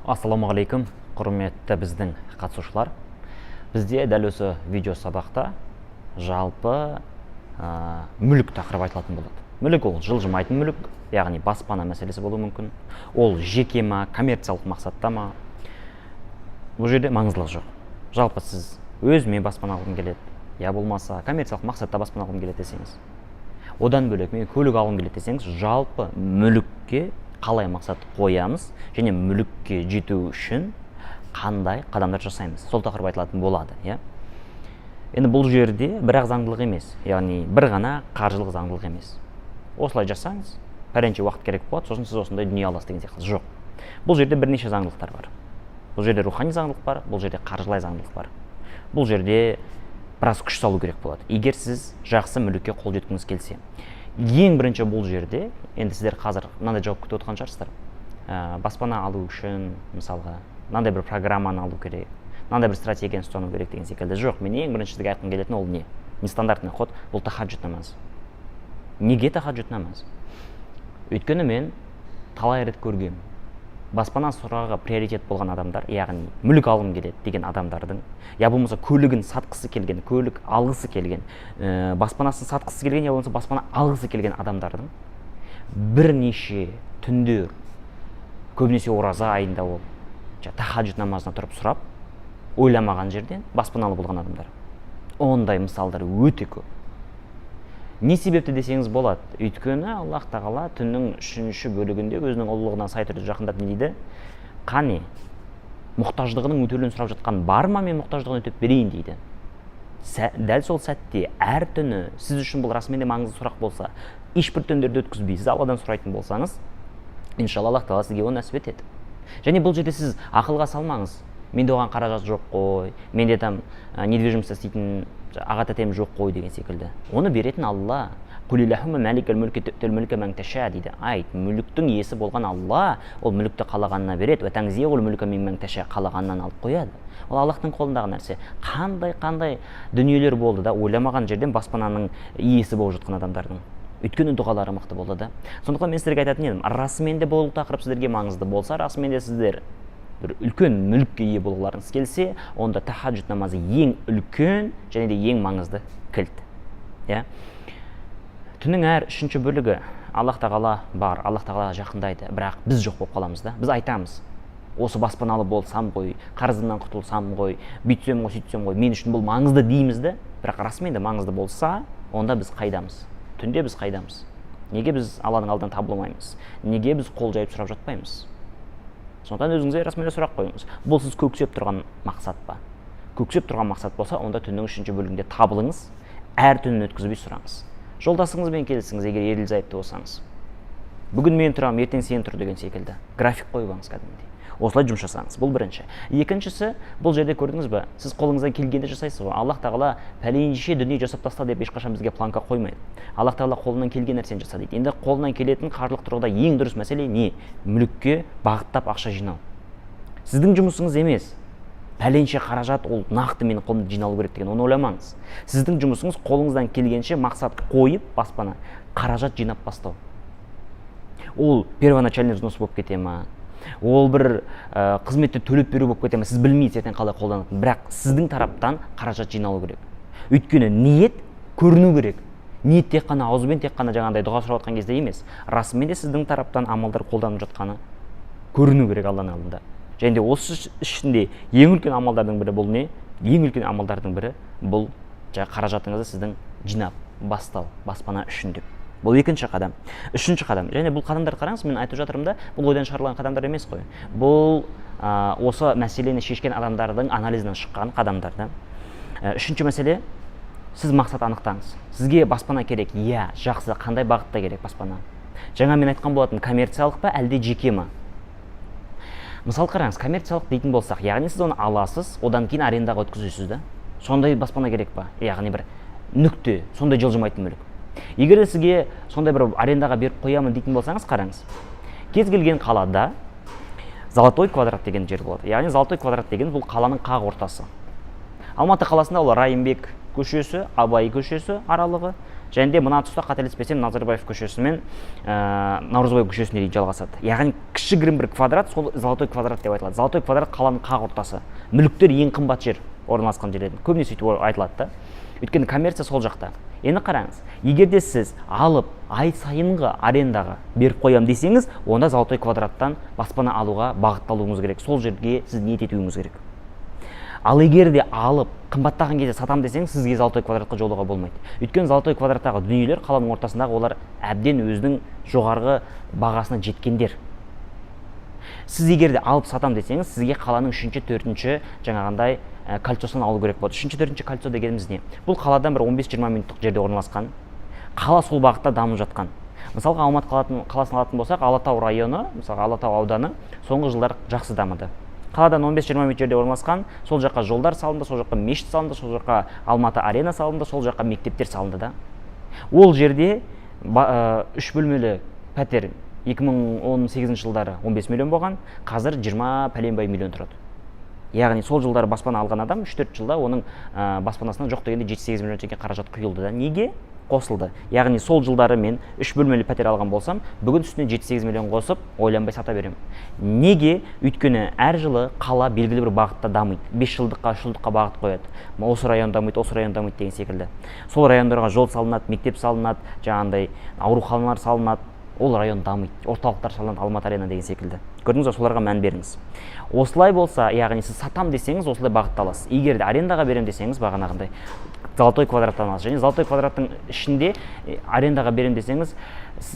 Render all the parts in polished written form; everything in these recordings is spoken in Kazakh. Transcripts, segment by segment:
Ассаламағалейкум, құрметті біздің қатысушылар. Бізде дәл осы видео сабақта жалпы мүлік тақырыбы айтылатын болады. Мүлік ол жылжымайтын мүлік, яғни баспана мәселесі болуы мүмкін. Ол жеке ма, коммерциялық мақсатта ма? Бұл жерде маңыздылық жоқ. Жалпы сіз өзіме баспана алғым келеді, я болмаса коммерциялық мақсатта баспана алғым келеді десеңіз. Одан бөлек мен көлік алғым келеді десеңіз, жалпы мүлікке қалай мақсат қоямыз және мүлікке жету үшін қандай қадамдар жасаймыз, сол тақырып айтылатын болады. Енді бұл жерде бір-ақ заңдылық емес, яғни бір ғана қаржылық заңдылық емес. Осылай жасаңыз, пәренше уақыт керек болады, сосын сіз осындай дүние аласыз деген сияқты жоқ. Бұл жерде бірнеше заңдылықтар бар. Бұл жерде рухани заңдылық бар, бұл жерде қаржылай заңдылық бар. Бұл жерде біраз күш салу керек болады, егер сіз жақсы мүлікке қол жеткіңіз келсе. Ең бірінші бұл жерде, енді сіздер қазір мынандай жауап күтіп отырған шығарсыздар. Баспана алу үшін, мысалға, мынандай бір программаны алу керек, мынандай бір стратегияны ұстану керек деген секілді. Жоқ, мен ең бірінші сізге айтқым келетін ол не? Нестандартный ход, бұл тахаджуд намаз. Неге тахаджуд намаз? Өйткені мен талай рет көргем. Баспана сұрағы приоритет болған адамдар, яғни мүлік алғым келеді деген адамдардың, я болмаса көлігін сатқысы келген, көлік алғысы келген, баспанасын сатқысы келген, я болмаса баспана алғысы келген адамдардың бірнеше түндер, көбінесе ораза айында ол тахаджуд намазына тұрып сұрап, ойламаған жерден баспаналы болған адамдар. Ондай мысалдар өте көп. Не себепті десеңіз болады? Өйткені Аллах тағала түннің 3-ші бөлігінде өзінің ұлылығына сай түрде жақындап не дейді? Қане, мұқтаждығының өтелуін сұрап жатқан бар ма, мен мұқтаждығын өтеп берейін дейді. Дәл сол сәтте әр түні сіз үшін бұл расымен де маңызды сұрақ болса, ешбір түндерді өткізбей сіз Алладан сұрайтын болсаңыз, иншалла Аллах тағала сізге оны нәсіп етеді. Және бұл жерде сіз ақылға салмаңыз. Менде оған қаражат жоқ қой, менде там недвижимость істейтін аға тәтем жоқ қой деген секілді. Оны беретін Алла. Дейді. Айт, мүліктің иесі болған Алла, ол мүлікті қалағанына береді, қалағаннан алып қояды. Ол Аллахтың қолындағы нәрсе. Қандай дүниелер болды да, ойламаған жерден баспананың иесі болып жатқан адамдардың. Өйткені дұғалары мықты болды да. Сондықтан мен сіздерге айтатын едім, расымен де бұл тақырып сіздерге маңызды болса, расымен де сіздер бір үлкен мүлікке ие болғыларыңыз келсе, онда тахаджуд намазы ең үлкен және де ең маңызды кілт. Түннің әр 3-ші бөлігі Аллах тағала бар, Аллах тағала жақындайды, бірақ біз жоқ болып қаламыз да. Біз айтамыз, осы баспаналы болсам ғой, қарызымнан құтылсам ғой, бүйтсем ғой, сөйтсем ғой, мен үшін бұл маңызды дейміз де, бірақ расымен де маңызды болса, онда біз қайдамыз? Түнде біз қайдамыз? Неге біз Алланың алдынан табылмаймыз? Неге біз қол жайып сұрап жатпаймыз? Сондықтан өзіңізге расымен сұрақ қойыңыз. Бұл сіз көксеп тұрған мақсат па? Көксеп тұрған мақсат болса, онда түннің 3-ші бөлігінде табылыңыз, әр түнін өткізбей сұраңыз. Жолдасыңызбен келісіңіз, егер ерлі зайыпты болсаңыз. Бүгін мен тұрамын, ертең сен тұр деген секілді. График қойып алыңыз кәдімгідей. Осылай жұмыс жасаңыз. Бұл бірінші. Екіншісі, бұл жерде көрдіңіз бе? Сіз қолыңыздан келгенде жасайсыз ғой. Аллах тағала пәленше дүние жасап таста деп ешқашан бізге планка қоймайды. Аллах тағала қолынан келген нәрсені жаса дейді. Енді қолынан келетін қаржылық тұрғыда ең дұрыс мәселе не? Мүлікке бағыттап ақша жинау. Сіздің жұмысыңыз емес. Пәленше қаражат ол нақты менің қолымда жиналу керек деген, оны ойламаңыз. Сіздің жұмысыңыз қолыңыздан келгенше мақсат қойып, баспана қаражат жинап бастау. Ол первоначальный взнос болып кете ма? Ол бір қызметті төлеп беру болып кете ма? Сіз білмейсіз ертең қалай қолданатынын, бірақ сіздің тараптан қаражат жиналу керек. Өйткені ниет көріну керек. Ниет тек қана ауызбен, тек қана жаңағыдай дұға сұрап жатқан кезде емес. Расымен де сіздің тараптан амалдар қолданып жатқаны көріну керек Алланың алдында. Және де осы ішінде ең үлкен амалдардың бірі бұл не? Ең үлкен амалдардың бірі бұл қаражатыңызды сіздің жинап бастау, баспана үшін деп. Бұл екінші қадам. Үшінші қадам. Және бұл қадамдар қараңыз, мен айтып жатырмын да, бұл ойдан шығарылған қадамдар емес қой. Бұл осы мәселені шешкен адамдардың анализінен шыққан қадамдар да. Үшінші мәселе, сіз мақсат анықтаңыз. Сізге баспана керек, жақсы, қандай бағытта керек баспана? Жаңа мен айтқан болатын, коммерциялық па, әлде жеке ма? Мысал қараңыз, коммерциялық дейтін болсақ, яғни сіз оны аласыз, одан кейін арендаға өткізесіз да. Сондай баспана керек па? Яғни бір нүкте, сондай жылжымайтын мүлік. Егер сізге сондай бір арендаға беріп қоямын дейтін болсаңыз, қараңыз. Кез келген қалада Золотой квадрат деген жер болады. Яғни Золотой квадрат деген бұл қаланың қақ ортасы. Алматы қаласында ол Райымбек көшесі, Абай көшесі аралығы, және де мына тұста қателеспесем Назарбаев көшесі мен Наурызбай көшесіне дейін жалғасады. Яғни кішігірім бір квадрат, сол золотой квадрат деп айтылады. Золотой квадрат қаланың қақ ортасы. Мүліктер ең қымбат жер орналасқан жерлерден. Көбіне сөйтіп айтылады да. Өйткені коммерция сол жақта. Енді қараңыз, егер де сіз алып ай сайынғы арендаға беріп қоям десеңіз, онда золотой квадраттан баспана алуға бағытталуыңыз керек. Сол жерге сіз ниет етуіңіз керек. Ал егер де алып қымбаттаған кезде сатам десеңіз, сізге золотой квадратқа жолуға болмайды. Өйткені золотой квадраттағы дүниелер қаланың ортасындағы олар әбден өзінің жоғарғы бағасына жеткендер. Сіз егер де алып сатам десеңіз, сізге қаланың 3-ші, 4-ші жаңағындай кольцосын алу керек болады. 3-ші, 4-ші кольцо дегеніміз не? Бұл қаладан бір 15-20 минуттық жерде орналасқан. Қала сол бағытта дамып жатқан. Мысалға Алматы қаласын алатын болсақ, Алатау районы, мысалға Алатау ауданы соңғы жылдар жақсы дамыды. Қаладан 15-20 минут жерде орналасқан, сол жаққа жолдар салынды, сол жаққа мешіт салынды, сол жаққа Алматы арена салынды, сол жаққа мектептер салынды да. Ол жерде 3 бөлмелі пәтер 2018 жылдары 15 миллион болған, қазір 20 пәленбай миллион тұрады. Яғни сол жылдары баспана алған адам 3-4 жылда оның баспанасынан жоқ дегенде 7-8 миллион теңге қаражат құйылды да. Неге? Қосылды. Яғни сол жылдары мен 3 бөлмелі пәтер алған болсам, бүгін үстіне 7-8 миллион қосып, ойланбай сата беремін. Неге? Өйткені әр жылы қала белгілі бір бағытта дамиды. 5 жылдыққа, 3 жылдыққа бағыт қояды. Осы район дамиды, осы район дамиды деген секілді. Сол райондарға жол салынады, мектеп салынады, жаңағындай ауруханалар салынады. Ол район дамиды. Орталықтар салынады, Алматы арена деген секілді. Көрдіңіз бе, соларға мән беріңіз. Осылай болса, яғни сіз сатам десеңіз, осылай бағытта аласыз. Егер де арендаға берем десеңіз, бағанағындай золотой квадраттан аласыз. Және золотой квадраттың ішінде арендаға берем десеңіз,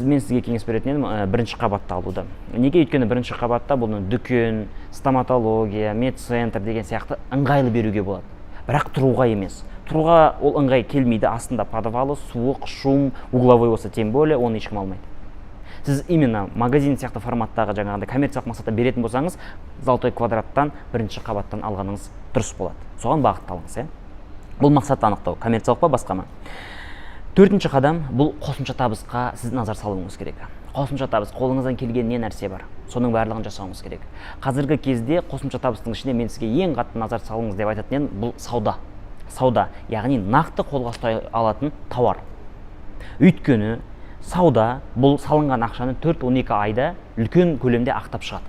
мен сізге кеңес беретін едім бірінші қабатта алуды. Неге? Өйткені бірінші қабатта бұны дүкен, стоматология, медцентр деген сияқты ыңғайлы беруге болады. Бірақ тұруға емес. Тұруға ол ыңғай келмейді. Астында подвалы, суық, шум, угловой болса тем более, оны ешкім алмайды. Сіз именно магазин сияқты форматтағы жаңағындай коммерциялық мақсатта беретін болсаңыз, золотой квадраттан бірінші қабаттан алғаныңыз дұрыс болады. Соған бағытталыңыз, иә? Бұл мақсатты анықтау, коммерциялық па, басқа ма? 4-ші қадам, бұл қосымша табысқа сіз назар салуыңыз керек. Қосымша табыс, қолыңыздан келген не нәрсе бар, соның барлығын жасауыңыз керек. Қазіргі кезде қосымша табыстың ішінде мен сізге ең қатты назар салуыңыз деп айтатын едім, бұл сауда. Сауда, яғни нақты қолға ұстай алатын тауар. Өйткені сауда бұл салынған ақшаны 4-12 айда үлкен көлемде ақтап шығады.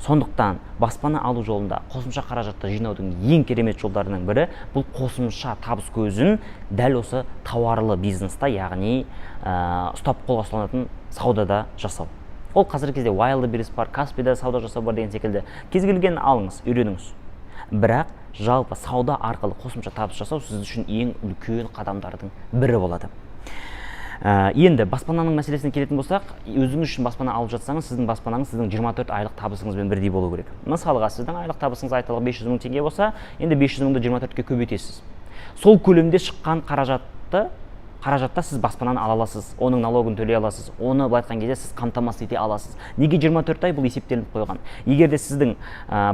Сондықтан баспана алу жолында қосымша қаражатты жинаудың ең керемет жолдарының бірі бұл қосымша табыс көзін дәл осы тауарлы бизнеста, яғни ұстап қолға ұсталатын саудада жасау. Ол қазіргі кезде Wildberries бар, Каспийда сауда жасау бар деген секілді. Кез келген алыңыз, үйреніңіз. Бірақ жалпы сауда арқылы қосымша табыс жасау сіз үшін ең үлкен қадамдардың бірі болады. Енді баспананың мәселесіне келетін болсақ, өзіңіз үшін баспана алып жатсаңыз, сіздің баспанаңыз сіздің 24 айлық табысыңызбен бірдей болу керек. Мысалға, сіздің айлық табысыңыз айталық 500 мың теңге болса, енді 500 мыңды 24-ке көбейтесіз. Сол көлемде шыққан қаражатта сіз баспананы ала аласыз, оның налогын төлей аласыз, оны былай айтқан кезде сіз қамтамасыз ете аласыз. Неге 24 ай? Бұл есептелініп қойған. Егер де сіздің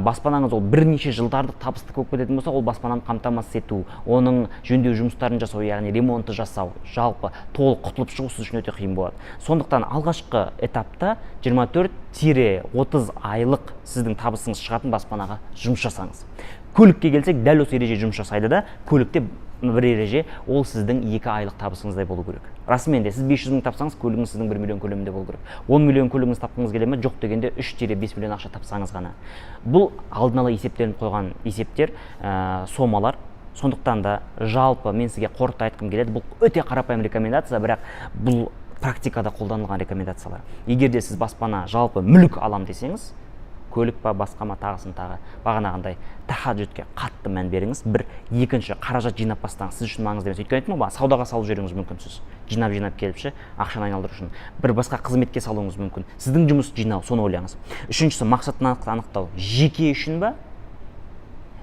баспанаңыз ол бірнеше жылдардық табысты көп кететін болса, ол баспананы қамтамасыз ету, оның жөндеу жұмыстарын жасау, яғни ремонтты жасау, жалпы толық құтылып шығу сіз үшін өте қиын болады. Сондықтан алғашқы этапта 24-30 айлық сіздің табысыңыз шығатын баспанаға жұмыс жасаңыз. Көлікке келсек, дәл осы ереже жұмыс жасайды да, көлікте бір ереже, ол сіздің 2 айлық табысыңыздай болу керек. Расымен де сіз 500 мың тапсаңыз, көлігіңіз сіздің 1 миллион көлемінде болу керек. 10 миллион көлігіңіз тапқыңыз келе ме? Жоқ дегенде 3-5 миллион ақша тапсаңыз ғана. Бұл алдын ала есептелініп қойған есептер, сомалар. Сондықтан да жалпы мен сізге қорыта айтқым келеді. Бұл өте қарапайым рекомендация, бірақ бұл практикада қолданылған рекомендациялар. Егер де сіз баспана жалпы мүлік алам десеңіз, көлік па, басқа ма, тағысын тағы, бағанағындай тахаджудке қатты мән беріңіз. Бір, екінші, қаражат жинап бастаңыз, сіз үшін маңызды емес. Өйткені айттым ғой, саудаға салып жіберуіңіз мүмкін сіз. Жинап келіпші, ақшаны айналдыру үшін. Бір басқа қызметке салуыңыз мүмкін. Сіздің жұмыс жинау, соны ойлаңыз. Үшіншісі, мақсатын анықтау. Жеке үшін ба,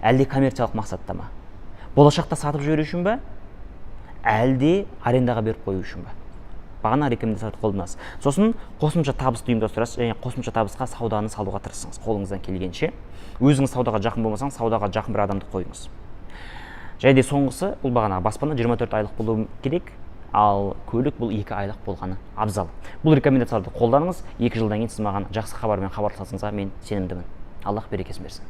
әлде коммерциялық мақсатта ма? Болашақта сатып жіберу үшін ба, әлде арендаға беріп қою үшін ба? Бағана рекомендацияларды қолданасыз. Сосын қосымша табысты ұйымдастырасыз, және қосымша табысқа сауданы салуға тырысыңыз қолыңыздан келгенше. Өзіңіз саудаға жақын болмасаңыз, саудаға жақын бір адамды қойыңыз. Және де соңғысы, бұл бағанағы баспана 24 айлық болуы керек, ал көлік бұл 2 айлық болғаны абзал. Бұл рекомендацияларды қолданыңыз. 2 жылдан кейін сіз маған жақсы хабармен хабарласыңызға мен сенімдімін. Аллах берекесін берсін.